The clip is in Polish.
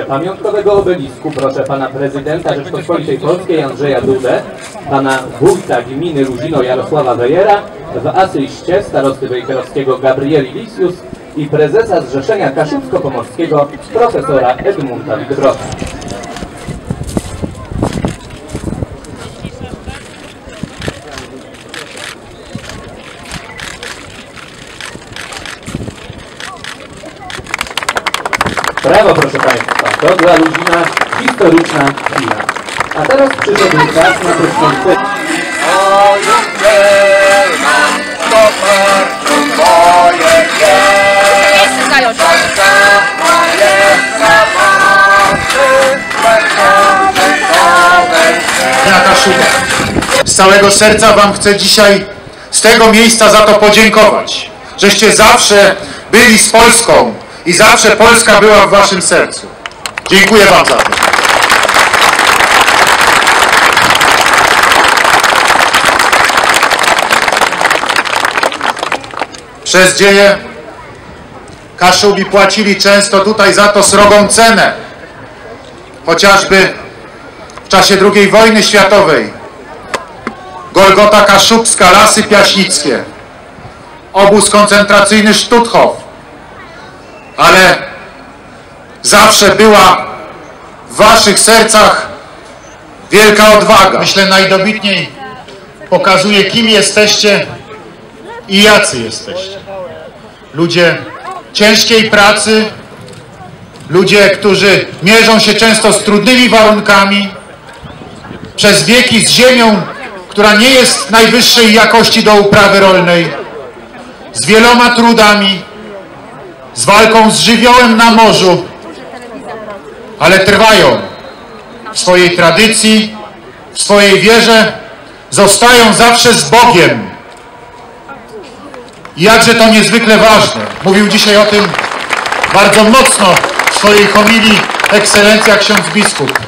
Pamiątkowego obelisku proszę pana prezydenta Rzeczypospolitej Polskiej Andrzeja Dudę, pana wójta gminy Luzino Jarosława Wejera, w asyście starosty wejherowskiego Gabrieli Lisius i prezesa Zrzeszenia Kaszubsko-Pomorskiego profesora Edmunda Lidbrota. Brawo, proszę państwa, to dla Luzina historyczna chwila. A teraz przyszedł czas na prysznice. Z całego serca wam chcę dzisiaj z tego miejsca za to podziękować, żeście zawsze byli z Polską i zawsze Polska była w waszym sercu. Dziękuję wam za to. Przez dzieje Kaszubi płacili często tutaj za to srogą cenę. Chociażby w czasie II wojny światowej. Golgota Kaszubska, Lasy Piaśnickie, obóz koncentracyjny Stutthof. Ale zawsze była w waszych sercach wielka odwaga. Myślę, najdobitniej pokazuje, kim jesteście i jacy jesteście. Ludzie ciężkiej pracy, ludzie, którzy mierzą się często z trudnymi warunkami, przez wieki z ziemią, która nie jest najwyższej jakości do uprawy rolnej, z wieloma trudami, z walką z żywiołem na morzu, ale trwają w swojej tradycji, w swojej wierze, zostają zawsze z Bogiem. I jakże to niezwykle ważne. Mówił dzisiaj o tym bardzo mocno w swojej homilii ekscelencja ksiądz biskup.